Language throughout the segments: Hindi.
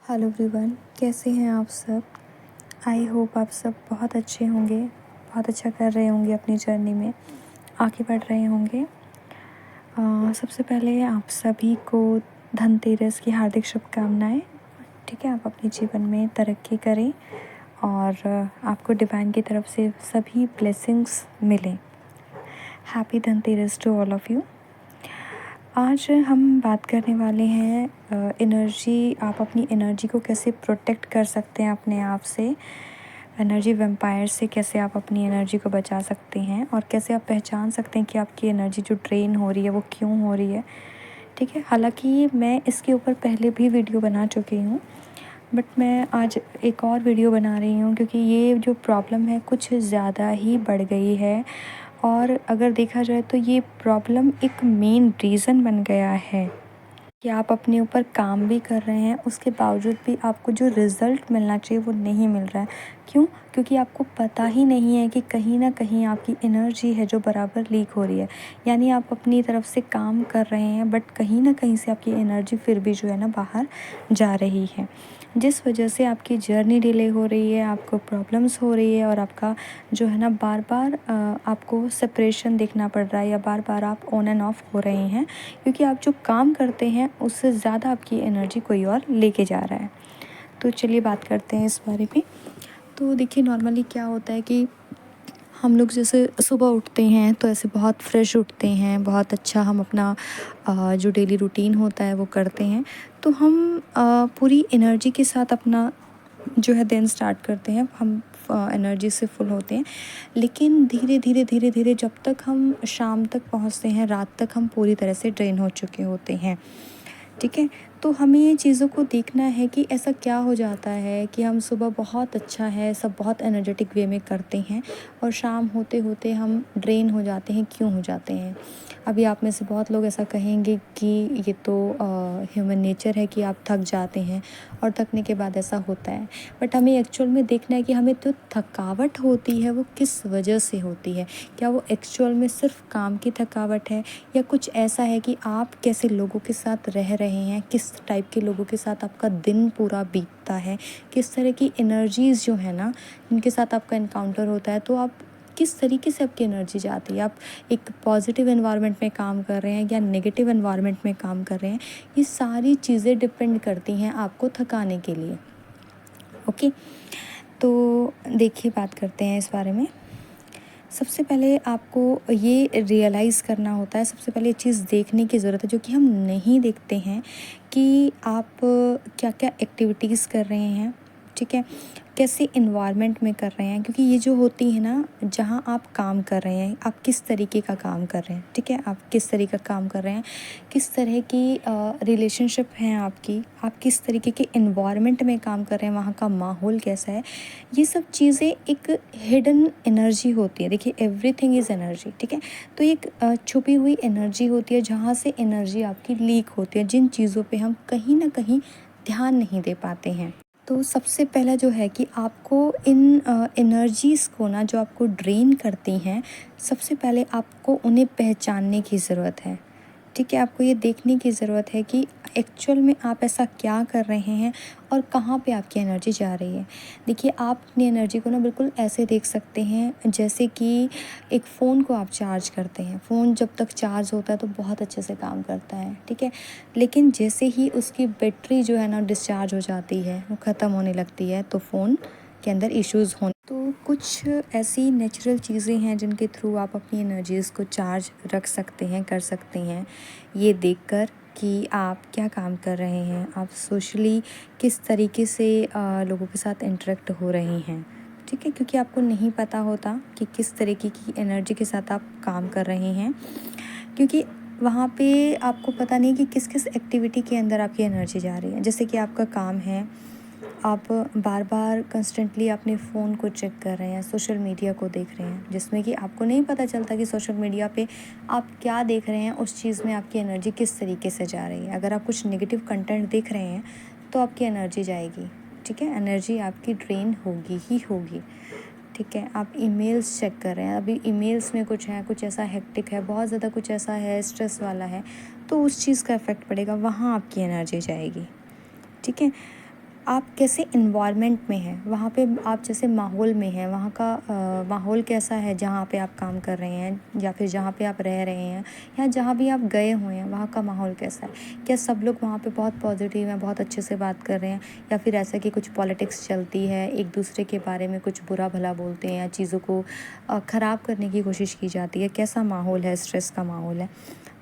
हेलो एवरीवन, कैसे हैं आप सब। आई होप आप सब बहुत अच्छे होंगे, बहुत अच्छा कर रहे होंगे, अपनी जर्नी में आगे बढ़ रहे होंगे। सबसे पहले आप सभी को धनतेरस की हार्दिक शुभकामनाएं। ठीक है, आप अपने जीवन में तरक्की करें और आपको डिवाइन की तरफ से सभी ब्लेसिंग्स मिलें। Happy Dhanteras to all of you. आज हम बात करने वाले हैं एनर्जी। आप अपनी एनर्जी को कैसे प्रोटेक्ट कर सकते हैं अपने आप से, एनर्जी वैम्पायर से कैसे आप अपनी एनर्जी को बचा सकते हैं और कैसे आप पहचान सकते हैं कि आपकी एनर्जी जो ड्रेन हो रही है वो क्यों हो रही है। ठीक है, हालांकि मैं इसके ऊपर पहले भी वीडियो बना चुकी हूँ, बट मैं आज एक और वीडियो बना रही हूँ क्योंकि ये जो प्रॉब्लम है कुछ ज़्यादा ही बढ़ गई है। और अगर देखा जाए तो ये प्रॉब्लम एक मेन रीज़न बन गया है कि आप अपने ऊपर काम भी कर रहे हैं, उसके बावजूद भी आपको जो रिज़ल्ट मिलना चाहिए वो नहीं मिल रहा है। क्यों? क्योंकि आपको पता ही नहीं है कि कहीं ना कहीं आपकी एनर्जी है जो बराबर लीक हो रही है। यानी आप अपनी तरफ से काम कर रहे हैं बट कहीं ना कहीं से आपकी एनर्जी फिर भी जो है ना बाहर जा रही है, जिस वजह से आपकी जर्नी डिले हो रही है, आपको प्रॉब्लम्स हो रही है और आपका जो है ना बार बार आपको सेपरेशन देखना पड़ रहा है या बार बार आप ऑन एंड ऑफ हो रहे हैं क्योंकि आप जो काम करते हैं उससे ज़्यादा आपकी एनर्जी कोई और लेके जा रहा है। तो चलिए बात करते हैं इस बारे में। तो देखिए, नॉर्मली क्या होता है कि हम लोग जैसे सुबह उठते हैं तो ऐसे बहुत फ्रेश उठते हैं, बहुत अच्छा हम अपना जो डेली रूटीन होता है वो करते हैं। तो हम पूरी एनर्जी के साथ अपना जो है दिन स्टार्ट करते हैं, हम एनर्जी से फुल होते हैं। लेकिन धीरे धीरे धीरे धीरे जब तक हम शाम तक पहुंचते हैं, रात तक हम पूरी तरह से ड्रेन हो चुके होते हैं। ठीक है, तो हमें ये चीज़ों को देखना है कि ऐसा क्या हो जाता है कि हम सुबह बहुत अच्छा है, सब बहुत एनर्जेटिक वे में करते हैं और शाम होते होते हम ड्रेन हो जाते हैं। क्यों हो जाते हैं? अभी आप में से बहुत लोग ऐसा कहेंगे कि ये तो ह्यूमन नेचर है कि आप थक जाते हैं और थकने के बाद ऐसा होता है। बट हमें एक्चुअल में देखना है कि हमें जो थकावट होती है वो किस वजह से होती है। क्या वो एक्चुअल में सिर्फ काम की थकावट है या कुछ ऐसा है कि आप कैसे लोगों के साथ रह रहे हैं, किस टाइप के लोगों के साथ आपका दिन पूरा बीतता है, किस तरह की एनर्जीज़ जो है ना जिनके साथ आपका इनकाउंटर होता है, तो आप किस तरीके से आपकी एनर्जी जाती है। आप एक पॉजिटिव एनवायरनमेंट में काम कर रहे हैं या नेगेटिव एनवायरनमेंट में काम कर रहे हैं, ये सारी चीज़ें डिपेंड करती हैं आपको थकाने के लिए। ओके, तो देखिए बात करते हैं इस बारे में। सबसे पहले आपको ये रियलाइज़ करना होता है, सबसे पहले ये चीज़ देखने की ज़रूरत है जो कि हम नहीं देखते हैं कि आप क्या क्या एक्टिविटीज़ कर रहे हैं। ठीक है, कैसे इन्वायरमेंट में कर रहे हैं, क्योंकि ये जो होती है ना जहाँ आप काम कर रहे हैं, आप किस तरीके का काम कर रहे हैं। ठीक है, आप किस तरीके का काम कर रहे हैं, किस तरह की रिलेशनशिप है आपकी, आप किस तरीके के इन्वायरमेंट में काम कर रहे हैं, वहाँ का माहौल कैसा है, ये सब चीज़ें एक हिडन एनर्जी होती है। देखिए, एवरीथिंग इज़ एनर्जी। ठीक है, तो एक छुपी हुई एनर्जी होती है जहाँ से एनर्जी आपकी लीक होती है, जिन चीज़ों पे हम कहीं ना कहीं ध्यान नहीं दे पाते हैं। तो सबसे पहला जो है कि आपको इन एनर्जीज़ को ना जो आपको ड्रेन करती हैं, सबसे पहले आपको उन्हें पहचानने की ज़रूरत है। ठीक है, आपको ये देखने की ज़रूरत है कि एक्चुअल में आप ऐसा क्या कर रहे हैं और कहाँ पे आपकी एनर्जी जा रही है। देखिए, आप अपनी एनर्जी को ना बिल्कुल ऐसे देख सकते हैं जैसे कि एक फ़ोन को आप चार्ज करते हैं। फ़ोन जब तक चार्ज होता है तो बहुत अच्छे से काम करता है। ठीक है, लेकिन जैसे ही उसकी बैटरी जो है ना डिस्चार्ज हो जाती है, वो ख़त्म होने लगती है, तो फ़ोन के अंदर इश्यूज़ होने। तो कुछ ऐसी नेचुरल चीज़ें हैं जिनके थ्रू आप अपनी एनर्जीज़ को चार्ज रख सकते हैं, कर सकते हैं, ये देखकर कि आप क्या काम कर रहे हैं, आप सोशली किस तरीके से लोगों के साथ इंटरेक्ट हो रहे हैं। ठीक है, क्योंकि आपको नहीं पता होता कि किस तरीके की एनर्जी के साथ आप काम कर रहे हैं, क्योंकि वहाँ पे आपको पता नहीं कि किस किस एक्टिविटी के अंदर आपकी एनर्जी जा रही है। जैसे कि आपका काम है, आप बार बार कंस्टेंटली अपने फ़ोन को चेक कर रहे हैं, सोशल मीडिया को देख रहे हैं, जिसमें कि आपको नहीं पता चलता कि सोशल मीडिया पे आप क्या देख रहे हैं, उस चीज़ में आपकी एनर्जी किस तरीके से जा रही है। अगर आप कुछ नेगेटिव कंटेंट देख रहे हैं तो आपकी एनर्जी जाएगी। ठीक है, एनर्जी आपकी ड्रेन होगी ही होगी। ठीक है, आप ईमेल्स चेक कर रहे हैं, अभी ईमेल्स में कुछ है, कुछ ऐसा हेक्टिक है, बहुत ज़्यादा कुछ ऐसा है, स्ट्रेस वाला है, तो उस चीज़ का इफ़ेक्ट पड़ेगा, वहाँ आपकी एनर्जी जाएगी। ठीक है, आप कैसे एनवायरनमेंट में हैं, वहाँ पे आप जैसे माहौल में हैं, वहाँ का माहौल कैसा है जहाँ पे आप काम कर रहे हैं या फिर जहाँ पे आप रह रहे हैं या जहाँ भी आप गए हुए हैं वहाँ का माहौल कैसा है। क्या सब लोग वहाँ पे बहुत पॉजिटिव हैं, बहुत अच्छे से बात कर रहे हैं, या फिर ऐसा कि कुछ पॉलिटिक्स चलती है, एक दूसरे के बारे में कुछ बुरा भला बोलते हैं या चीज़ों को ख़राब करने की कोशिश की जाती है। कैसा माहौल है, स्ट्रेस का माहौल है,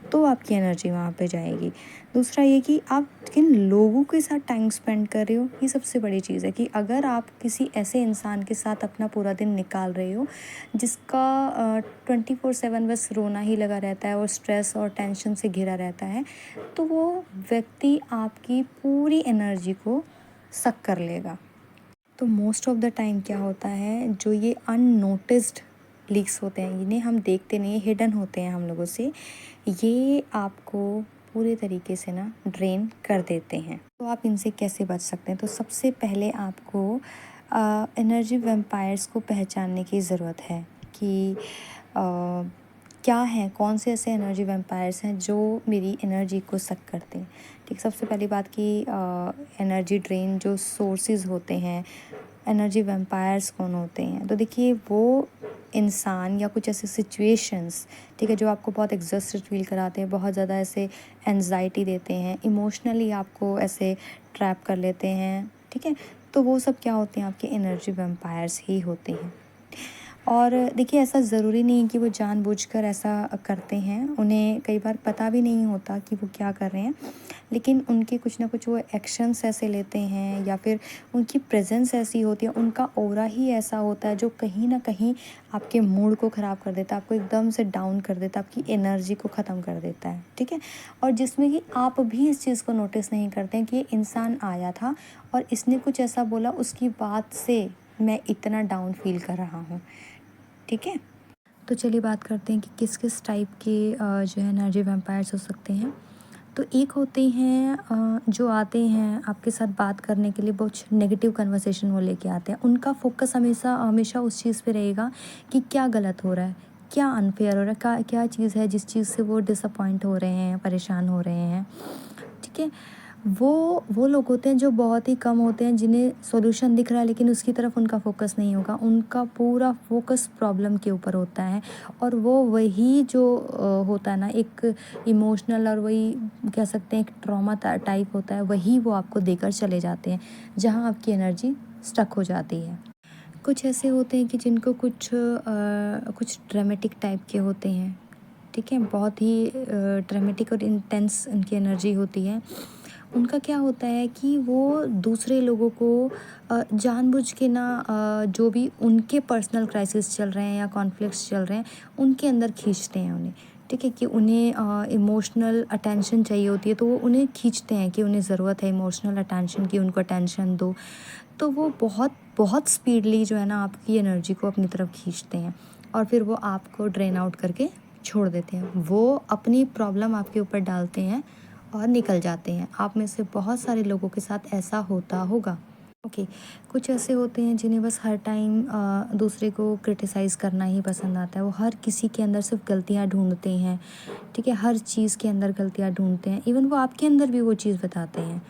तो आपकी एनर्जी वहाँ पे जाएगी। दूसरा ये कि आप किन लोगों के साथ टाइम स्पेंड कर रहे हो, ये सबसे बड़ी चीज़ है कि अगर आप किसी ऐसे इंसान के साथ अपना पूरा दिन निकाल रहे हो जिसका 24/7 बस रोना ही लगा रहता है और स्ट्रेस और टेंशन से घिरा रहता है, तो वो व्यक्ति आपकी पूरी एनर्जी को सक कर लेगा। तो मोस्ट ऑफ द टाइम क्या होता है, जो ये अननोटिस्ड लीक्स होते हैं, इन्हें हम देखते नहीं, हिडन होते हैं हम लोगों से, ये आपको पूरे तरीके से ना ड्रेन कर देते हैं। तो आप इनसे कैसे बच सकते हैं? तो सबसे पहले आपको एनर्जी वैम्पायर्स को पहचानने की ज़रूरत है कि क्या हैं, कौन से ऐसे एनर्जी वैम्पायर्स हैं जो मेरी एनर्जी को सक करते हैं। ठीक, सबसे पहली बात कि एनर्जी ड्रेन जो सोर्सेज होते हैं, एनर्जी वैम्पायर्स कौन होते हैं। तो देखिए, वो इंसान या कुछ ऐसे सिचुएशंस, ठीक है, जो आपको बहुत एग्जॉस्टेड फील कराते हैं, बहुत ज़्यादा ऐसे एनजाइटी देते हैं, इमोशनली आपको ऐसे ट्रैप कर लेते हैं, ठीक है, तो वो सब क्या होते हैं, आपके एनर्जी वैम्पायर्स ही होते हैं। और देखिए, ऐसा ज़रूरी नहीं है कि वो जानबूझकर ऐसा करते हैं, उन्हें कई बार पता भी नहीं होता कि वो क्या कर रहे हैं, लेकिन उनके कुछ ना कुछ वो एक्शंस ऐसे लेते हैं या फिर उनकी प्रेजेंस ऐसी होती है, उनका ऑरा ही ऐसा होता है जो कहीं ना कहीं आपके मूड को ख़राब कर देता है, आपको एकदम से डाउन कर देता है, आपकी एनर्जी को ख़त्म कर देता है, ठीक है। और जिसमें कि आप भी इस चीज़ को नोटिस नहीं करते हैं कि ये इंसान आया था और इसने कुछ ऐसा बोला, उसकी बात से मैं इतना डाउन फील कर रहा हूँ, ठीक है। तो चलिए बात करते हैं कि किस किस टाइप के जो है एनर्जी वैम्पायर्स हो सकते हैं। तो एक होते हैं जो आते हैं आपके साथ बात करने के लिए, बहुत नेगेटिव कन्वर्सेशन वो लेके आते हैं। उनका फोकस हमेशा हमेशा उस चीज़ पे रहेगा कि क्या गलत हो रहा है, क्या अनफेयर हो रहा है, क्या क्या चीज़ है जिस चीज़ से वो डिसअपॉइंट हो रहे हैं, परेशान हो रहे हैं, ठीक है। वो लोग होते हैं जो बहुत ही कम होते हैं, जिन्हें सॉल्यूशन दिख रहा है लेकिन उसकी तरफ उनका फोकस नहीं होगा, उनका पूरा फोकस प्रॉब्लम के ऊपर होता है। और वो वही जो होता है ना, एक इमोशनल और वही कह सकते हैं एक ट्रॉमा टाइप होता है, वही वो आपको देकर चले जाते हैं जहाँ आपकी एनर्जी स्टक हो जाती है। कुछ ऐसे होते हैं कि जिनको कुछ ड्रामेटिक टाइप के होते हैं, ठीक है, बहुत ही ड्रामेटिक और इंटेंस उनकी एनर्जी होती है। उनका क्या होता है कि वो दूसरे लोगों को जानबूझ के ना जो भी उनके पर्सनल क्राइसिस चल रहे हैं या कॉन्फ्लिक्ट्स चल रहे हैं, उनके अंदर खींचते हैं उन्हें, ठीक है, कि उन्हें इमोशनल अटेंशन चाहिए होती है, तो वो उन्हें खींचते हैं कि उन्हें ज़रूरत है इमोशनल अटेंशन की, उनको अटेंशन दो। तो वो बहुत बहुत स्पीडली जो है ना आपकी एनर्जी को अपनी तरफ खींचते हैं और फिर वो आपको ड्रेन आउट करके छोड़ देते हैं। वो अपनी प्रॉब्लम आपके ऊपर डालते हैं और निकल जाते हैं। आप में से बहुत सारे लोगों के साथ ऐसा होता होगा। ओके, कुछ ऐसे होते हैं जिन्हें बस हर टाइम दूसरे को क्रिटिसाइज़ करना ही पसंद आता है। वो हर किसी के अंदर सिर्फ गलतियाँ ढूंढते हैं, ठीक है, हर चीज़ के अंदर गलतियाँ ढूंढते हैं। इवन वो आपके अंदर भी वो चीज़ बताते हैं,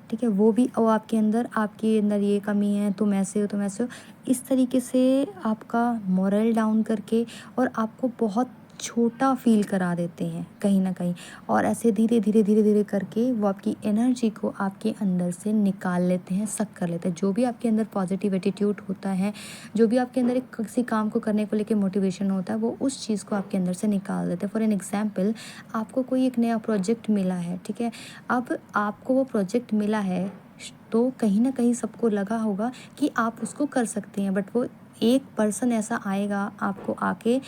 ठीक है, वो आपके अंदर ये कमी है, तुम ऐसे हो, तुम ऐसे हो, इस तरीके से आपका मोरल डाउन करके और आपको बहुत छोटा फील करा देते हैं कहीं ना कहीं। और ऐसे धीरे धीरे धीरे धीरे करके वो आपकी एनर्जी को आपके अंदर से निकाल लेते हैं, सक कर लेते हैं। जो भी आपके अंदर पॉजिटिव एटीट्यूड होता है, जो भी आपके अंदर एक किसी काम को करने को लेकर मोटिवेशन होता है, वो उस चीज़ को आपके अंदर से निकाल देते हैं। फॉर एन एग्जाम्पल, आपको कोई एक नया प्रोजेक्ट मिला है, ठीक है, अब आपको वो प्रोजेक्ट मिला है तो कहीं ना कहीं सबको लगा होगा कि आप उसको कर सकते हैं, बट वो एक पर्सन ऐसा आएगा आपको आके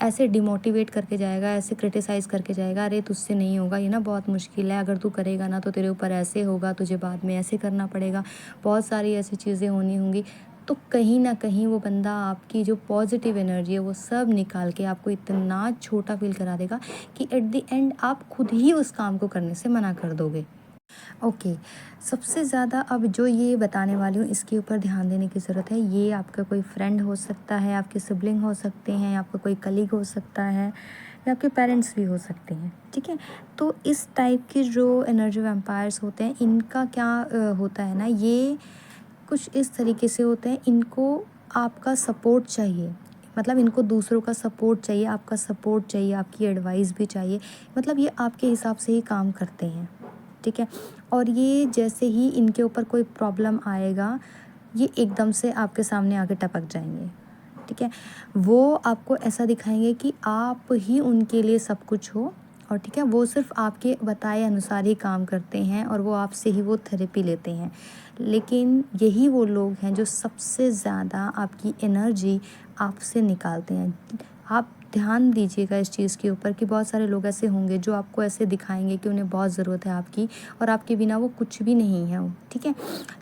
ऐसे डिमोटिवेट करके जाएगा, ऐसे क्रिटिसाइज़ करके जाएगा, अरे तुझसे नहीं होगा, ये ना बहुत मुश्किल है, अगर तू करेगा ना तो तेरे ऊपर ऐसे होगा, तुझे बाद में ऐसे करना पड़ेगा, बहुत सारी ऐसी चीज़ें होनी होंगी। तो कहीं ना कहीं वो बंदा आपकी जो पॉजिटिव एनर्जी है वो सब निकाल के आपको इतना छोटा फील करा देगा कि एट द एंड आप खुद ही उस काम को करने से मना कर दोगे। ओके, सबसे ज़्यादा अब जो ये बताने वाली हूँ इसके ऊपर ध्यान देने की ज़रूरत है। ये आपका कोई फ्रेंड हो सकता है, आपके सिबलिंग हो सकते हैं, आपका कोई कलीग हो सकता है या आपके पेरेंट्स भी हो सकते हैं, ठीक है? तो इस टाइप के जो एनर्जी वैम्पायर्स होते हैं इनका क्या होता है ना, ये कुछ इस तरीके से होते हैं, इनको आपका सपोर्ट चाहिए। मतलब इनको दूसरों का सपोर्ट चाहिए, आपका सपोर्ट चाहिए, आपकी एडवाइस भी चाहिए। मतलब ये आपके हिसाब से ही काम करते हैं, ठीक है? और ये जैसे ही इनके ऊपर कोई प्रॉब्लम आएगा, ये एकदम से आपके सामने आके टपक जाएँगे, ठीक है? वो आपको ऐसा दिखाएँगे कि आप ही उनके लिए सब कुछ हो और ठीक है, वो सिर्फ़ आपके बताए अनुसार ही काम करते हैं और वो आपसे ही वो थेरेपी लेते हैं। लेकिन यही वो लोग हैं जो सबसे ज़्यादा आपकी एनर्जी आपसे निकालते हैं। आप ध्यान दीजिएगा इस चीज़ के ऊपर कि बहुत सारे लोग ऐसे होंगे जो आपको ऐसे दिखाएँगे कि उन्हें बहुत ज़रूरत है आपकी और आपके बिना वो कुछ भी नहीं है, ठीक है?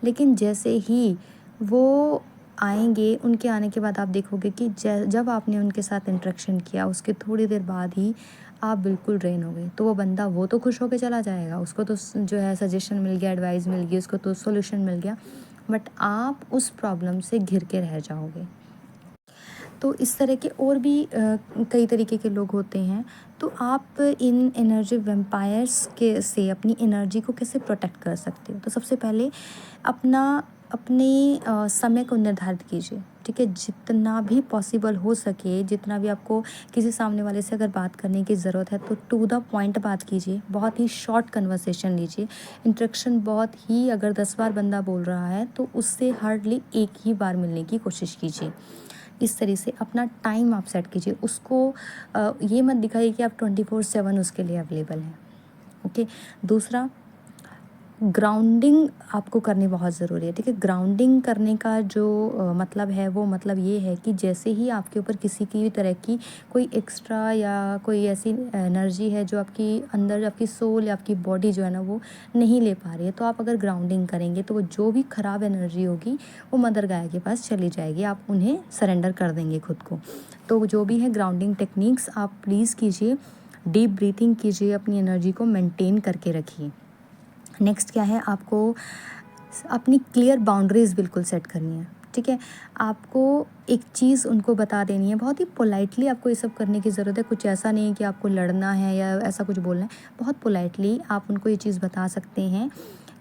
लेकिन जैसे ही वो आएँगे, उनके आने के बाद आप देखोगे कि जब आपने उनके साथ इंटरेक्शन किया, उसके थोड़ी देर बाद ही आप बिल्कुल ड्रेन हो गए। तो वो बंदा वो तो खुश होके चला जाएगा, उसको तो जो है सजेशन मिल गया, एडवाइस मिल गई, उसको तो सॉल्यूशन मिल गया, बट आप उस प्रॉब्लम से घिर के रह जाओगे। तो इस तरह के और भी कई तरीके के लोग होते हैं। तो आप इन एनर्जी वैम्पायर्स के से अपनी एनर्जी को कैसे प्रोटेक्ट कर सकते हो? तो सबसे पहले अपना अपने समय को निर्धारित कीजिए, ठीक है? जितना भी पॉसिबल हो सके, जितना भी आपको किसी सामने वाले से अगर बात करने की ज़रूरत है तो टू द पॉइंट बात कीजिए, बहुत ही शॉर्ट कन्वर्सेशन लीजिए। इंटरेक्शन बहुत ही, अगर 10 बार बंदा बोल रहा है तो उससे हार्डली एक ही बार मिलने की कोशिश कीजिए। इस तरह से अपना टाइम आप सेट कीजिए। उसको ये मत दिखाइए कि आप 24/7 उसके लिए अवेलेबल हैं, ओके? दूसरा, ग्राउंडिंग आपको करनी बहुत ज़रूरी है, ठीक है? ग्राउंडिंग करने का जो मतलब है, वो मतलब ये है कि जैसे ही आपके ऊपर किसी की भी तरह की कोई एक्स्ट्रा या कोई ऐसी एनर्जी है जो आपकी अंदर, आपकी सोल या आपकी बॉडी जो है ना वो नहीं ले पा रही है, तो आप अगर ग्राउंडिंग करेंगे तो वो जो भी ख़राब एनर्जी होगी वो मदर गाय के पास चली जाएगी, आप उन्हें सरेंडर कर देंगे खुद को। तो जो भी है ग्राउंडिंग टेक्निक्स आप प्लीज़ कीजिए, डीप ब्रीथिंग कीजिए, अपनी एनर्जी को मेंटेन करके रखिए। नेक्स्ट क्या है, आपको अपनी क्लियर बाउंड्रीज़ बिल्कुल सेट करनी है, ठीक है? आपको एक चीज़ उनको बता देनी है, बहुत ही पोलाइटली आपको ये सब करने की ज़रूरत है। कुछ ऐसा नहीं है कि आपको लड़ना है या ऐसा कुछ बोलना है। बहुत पोलाइटली आप उनको ये चीज़ बता सकते हैं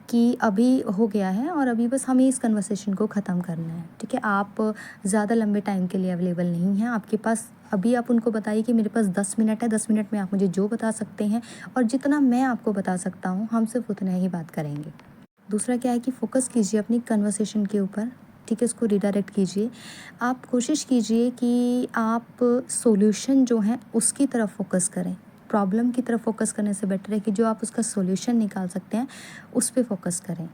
कि अभी हो गया है और अभी बस हमें इस कन्वर्सेशन को ख़त्म करना है, ठीक है? आप ज़्यादा लंबे टाइम के लिए अवेलेबल नहीं हैं आपके पास। अभी आप उनको बताइए कि मेरे पास 10 मिनट है, 10 मिनट में आप मुझे जो बता सकते हैं और जितना मैं आपको बता सकता हूँ, हम सिर्फ उतना ही बात करेंगे। दूसरा क्या है कि फ़ोकस कीजिए अपनी कन्वर्सेशन के ऊपर, ठीक है? उसको रिडायरेक्ट कीजिए। आप कोशिश कीजिए कि आप सॉल्यूशन जो है उसकी तरफ फ़ोकस करें। प्रॉब्लम की तरफ फ़ोकस करने से बेटर है कि जो आप उसका सॉल्यूशन निकाल सकते हैं, उस पे फ़ोकस करें,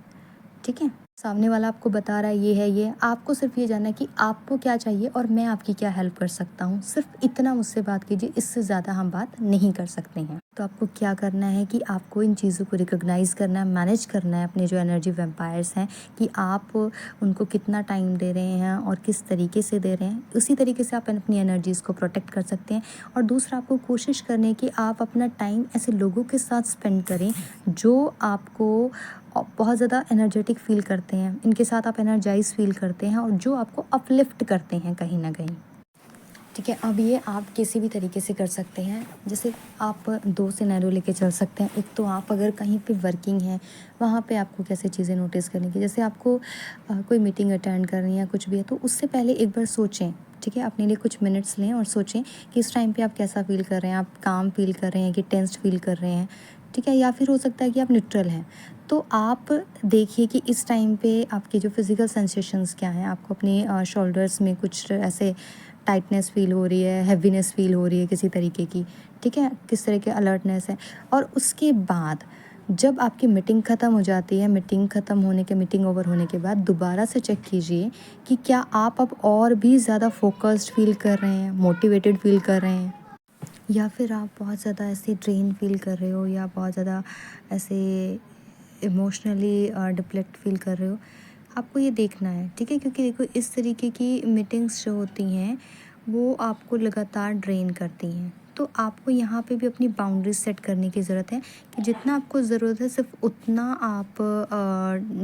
ठीक है? सामने वाला आपको बता रहा है ये, आपको सिर्फ़ ये जानना है कि आपको क्या चाहिए और मैं आपकी क्या हेल्प कर सकता हूँ। सिर्फ़ इतना मुझसे बात कीजिए, इससे ज़्यादा हम बात नहीं कर सकते हैं। तो आपको क्या करना है कि आपको इन चीज़ों को रिकॉग्नाइज़ करना है, मैनेज करना है अपने जो एनर्जी वैम्पायर्स हैं, कि आप उनको कितना टाइम दे रहे हैं और किस तरीके से दे रहे हैं। उसी तरीके से आप अपनी एनर्जीज़ को प्रोटेक्ट कर सकते हैं। और दूसरा, आपको कोशिश करनी है कि आप अपना टाइम ऐसे लोगों के साथ स्पेंड करें जो आपको बहुत ज़्यादा एनर्जेटिक फ़ील करते हैं, इनके साथ आप एनर्जाइज़ फ़ील करते हैं और जो आपको अपलिफ्ट करते हैं कहीं न कहीं, ठीक है? अब ये आप किसी भी तरीके से कर सकते हैं। जैसे आप 2 सिनेरियो लेके चल सकते हैं। एक तो आप अगर कहीं पे वर्किंग हैं, वहाँ पे आपको कैसे चीज़ें नोटिस करनी है, जैसे आपको कोई मीटिंग अटेंड करनी है, कुछ भी है, तो उससे पहले एक बार सोचें, ठीक है? अपने लिए कुछ मिनट्स लें और सोचें कि इस टाइम पे आप कैसा फ़ील कर रहे हैं, आप काम फ़ील कर रहे हैं कि टेंस्ड फ़ील कर रहे हैं, ठीक है? या फिर हो सकता है कि आप न्यूट्रल हैं। तो आप देखिए कि इस टाइम पे आपके जो फिज़िकल सेंसेशंस क्या हैं। आपको अपने शोल्डर्स में कुछ ऐसे टाइटनेस फ़ील हो रही है, हैवीनेस फ़ील हो रही है किसी तरीके की, ठीक है? किस तरह की अलर्टनेस है। और उसके बाद जब आपकी मीटिंग ख़त्म हो जाती है, मीटिंग ओवर होने के बाद दोबारा से चेक कीजिए कि क्या आप अब और भी ज़्यादा फ़ोकस्ड फ़ील कर रहे हैं, मोटिवेटेड फ़ील कर रहे हैं, या फिर आप बहुत ज़्यादा ऐसे ड्रेन फ़ील कर रहे हो या बहुत ज़्यादा ऐसे इमोशनली डिप्लेट फ़ील कर रहे हो। आपको ये देखना है, ठीक है? क्योंकि देखो, इस तरीके की मीटिंग्स जो होती हैं वो आपको लगातार ड्रेन करती हैं, तो आपको यहाँ पे भी अपनी बाउंड्रीज सेट करने की ज़रूरत है कि जितना आपको ज़रूरत है सिर्फ उतना आप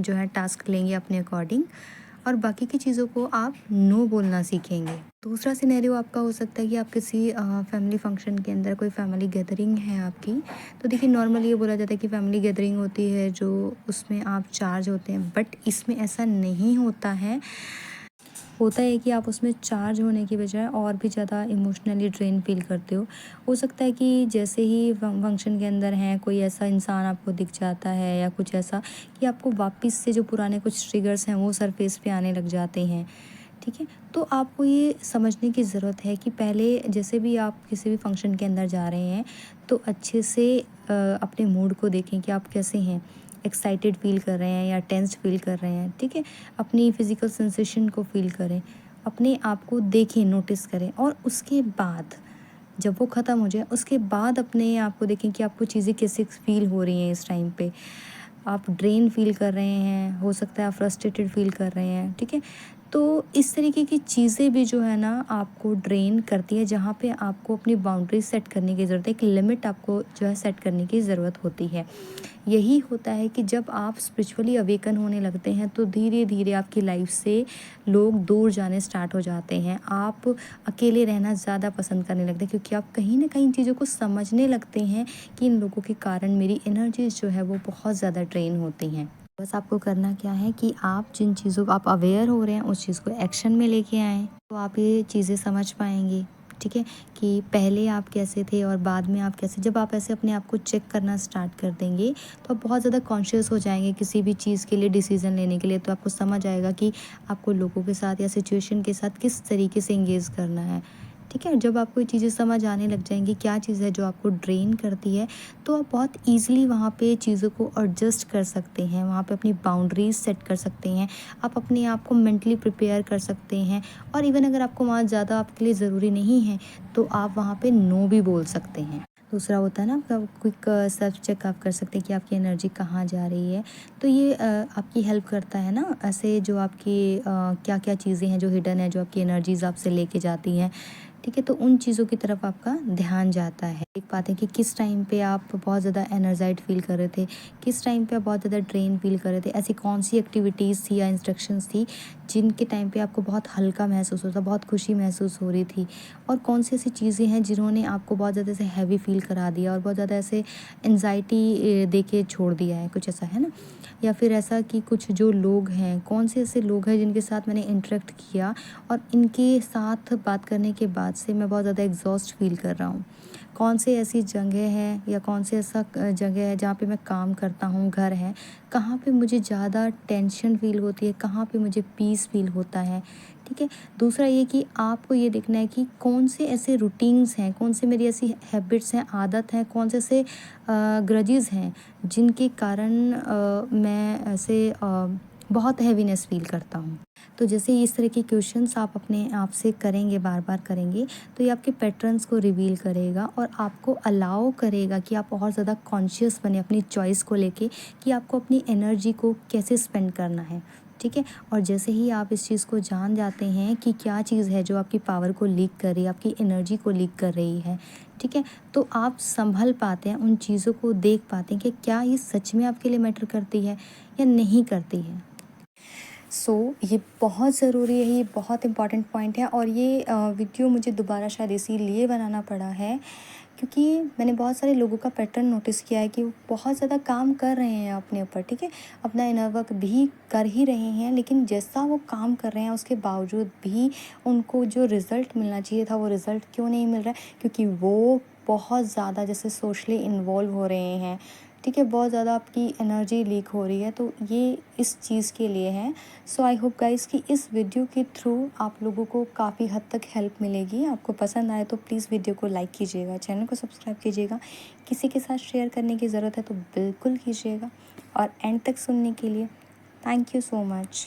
जो है टास्क लेंगे अपने अकॉर्डिंग, और बाकी की चीज़ों को आप नो बोलना सीखेंगे। दूसरा सिनेरियो आपका हो सकता है कि आप किसी फैमिली फंक्शन के अंदर, कोई फैमिली गैदरिंग है आपकी, तो देखिए नॉर्मली ये बोला जाता है कि फैमिली गैदरिंग होती है जो उसमें आप चार्ज होते हैं, बट इसमें ऐसा नहीं होता है। होता है कि आप उसमें चार्ज होने की बजाय और भी ज़्यादा इमोशनली ड्रेन फील करते हो सकता है कि जैसे ही फंक्शन के अंदर हैं कोई ऐसा इंसान आपको दिख जाता है या कुछ ऐसा कि आपको वापस से जो पुराने कुछ ट्रिगर्स हैं वो सरफेस पे आने लग जाते हैं, ठीक है। तो आपको ये समझने की ज़रूरत है कि पहले जैसे भी आप किसी भी फंक्शन के अंदर जा रहे हैं तो अच्छे से अपने मूड को देखें कि आप कैसे हैं, एक्साइटेड फील कर रहे हैं या टेंस्ड फील कर रहे हैं, ठीक है। अपनी फिज़िकल सेंसेशन को फील करें, अपने आप को देखें, नोटिस करें, और उसके बाद जब वो ख़त्म हो जाए उसके बाद अपने आप को देखें कि आपको चीज़ें कैसे फ़ील हो रही हैं। इस टाइम पे आप ड्रेन फ़ील कर रहे हैं, हो सकता है आप फ्रस्ट्रेटेड फ़ील कर रहे हैं, ठीक है। तो इस तरीके की चीज़ें भी जो है ना आपको ड्रेन करती है, जहाँ पे आपको अपनी बाउंड्री सेट करने की ज़रूरत है, एक लिमिट आपको जो है सेट करने की ज़रूरत होती है। यही होता है कि जब आप स्पिरिचुअली अवेकन होने लगते हैं तो धीरे धीरे आपकी लाइफ से लोग दूर जाने स्टार्ट हो जाते हैं। आप अकेले रहना ज़्यादा पसंद करने लगते हैं क्योंकि आप कहीं ना कहीं चीज़ों को समझने लगते हैं कि इन लोगों के कारण मेरी एनर्जीज जो है वो बहुत ज़्यादा ड्रेन होती हैं। बस आपको करना क्या है कि आप जिन चीज़ों को आप अवेयर हो रहे हैं उस चीज़ को एक्शन में लेके आएँ, तो आप ये चीज़ें समझ पाएंगे, ठीक है, कि पहले आप कैसे थे और बाद में आप कैसे। जब आप ऐसे अपने आप को चेक करना स्टार्ट कर देंगे तो आप बहुत ज़्यादा कॉन्शियस हो जाएंगे किसी भी चीज़ के लिए, डिसीज़न लेने के लिए। तो आपको समझ आएगा कि आपको लोगों के साथ या सिचुएशन के साथ किस तरीके से इंगेज करना है, ठीक है। जब आपको ये चीज़ें समझ आने लग जाएंगी क्या चीज़ है जो आपको ड्रेन करती है, तो आप बहुत ईज़िली वहाँ पे चीज़ों को एडजस्ट कर सकते हैं, वहाँ पे अपनी बाउंड्रीज सेट कर सकते हैं, आप अपने आप को मेंटली प्रिपेयर कर सकते हैं। और इवन अगर आपको वहाँ ज़्यादा आपके लिए ज़रूरी नहीं है तो आप वहाँ पे नो भी बोल सकते हैं। दूसरा होता है ना आपका क्विक सेल्फ चेक आप कर सकते हैं कि आपकी एनर्जी कहाँ जा रही है। तो ये आपकी हेल्प करता है ना, ऐसे जो आपकी क्या क्या चीज़ें हैं जो हिडन है, जो आपकी एनर्जीज आपसे लेके जाती हैं, ठीक है। तो उन चीज़ों की तरफ आपका ध्यान जाता है। देख पाते हैं कि किस टाइम पे आप बहुत ज़्यादा एनर्जाइड फील कर रहे थे, किस टाइम पे आप बहुत ज़्यादा ड्रेन फील कर रहे थे, ऐसी कौन सी एक्टिविटीज़ थी या इंस्ट्रक्शंस थी जिनके टाइम पे आपको बहुत हल्का महसूस होता, बहुत खुशी महसूस हो रही थी, और कौन सी ऐसी चीज़ें हैं जिन्होंने आपको बहुत ज़्यादा ऐसे हैवी फील करा दिया और बहुत ज़्यादा ऐसे एनजाइटी दे के छोड़ दिया है, कुछ ऐसा है ना। या फिर ऐसा कि कुछ जो लोग हैं, कौन से ऐसे लोग हैं जिनके साथ मैंने इंटरेक्ट किया और इनके साथ बात करने के बाद से मैं बहुत ज़्यादा एग्जॉस्ट फील कर रहा हूँ। कौन सी ऐसी जगह है या कौन सी ऐसा जगह है जहाँ पे मैं काम करता हूँ, घर है, कहाँ पे मुझे ज़्यादा टेंशन फील होती है, कहाँ पे मुझे पीस फील होता है, ठीक है। दूसरा ये कि आपको ये देखना है कि कौन से ऐसे रूटीन्स हैं, कौन से मेरी ऐसी हैबिट्स हैं, आदत हैं, कौन से ऐसे ग्रजेस हैं जिनके कारण मैं ऐसे बहुत हैवीनेस फील करता हूँ। तो जैसे इस तरह के क्वेश्चंस आप अपने आप से करेंगे, बार बार करेंगे, तो ये आपके पैटर्न्स को रिवील करेगा और आपको अलाउ करेगा कि आप और ज़्यादा कॉन्शियस बने अपनी चॉइस को लेके कि आपको अपनी एनर्जी को कैसे स्पेंड करना है, ठीक है। और जैसे ही आप इस चीज़ को जान जाते हैं कि क्या चीज़ है जो आपकी पावर को लीक कर रही है, आपकी एनर्जी को लीक कर रही है, ठीक है, तो आप संभल पाते हैं, उन चीज़ों को देख पाते हैं कि क्या ये सच में आपके लिए मैटर करती है या नहीं करती है। ये बहुत ज़रूरी है, ये बहुत इम्पॉर्टेंट पॉइंट है। और ये वीडियो मुझे दोबारा शायद इसीलिए बनाना पड़ा है क्योंकि मैंने बहुत सारे लोगों का पैटर्न नोटिस किया है कि वो बहुत ज़्यादा काम कर रहे हैं अपने ऊपर, ठीक है, अपना इनर वर्क भी कर ही रहे हैं, लेकिन जैसा वो काम कर रहे हैं उसके बावजूद भी उनको जो रिज़ल्ट मिलना चाहिए था वो रिज़ल्ट क्यों नहीं मिल रहा है, क्योंकि वो बहुत ज़्यादा जैसे सोशली इन्वॉल्व हो रहे हैं, ठीक है, बहुत ज़्यादा आपकी एनर्जी लीक हो रही है। तो ये इस चीज़ के लिए है। आई होप गाइस कि इस वीडियो के थ्रू आप लोगों को काफ़ी हद तक हेल्प मिलेगी। आपको पसंद आए तो प्लीज़ वीडियो को लाइक कीजिएगा, चैनल को सब्सक्राइब कीजिएगा, किसी के साथ शेयर करने की ज़रूरत है तो बिल्कुल कीजिएगा। और एंड तक सुनने के लिए थैंक यू सो मच।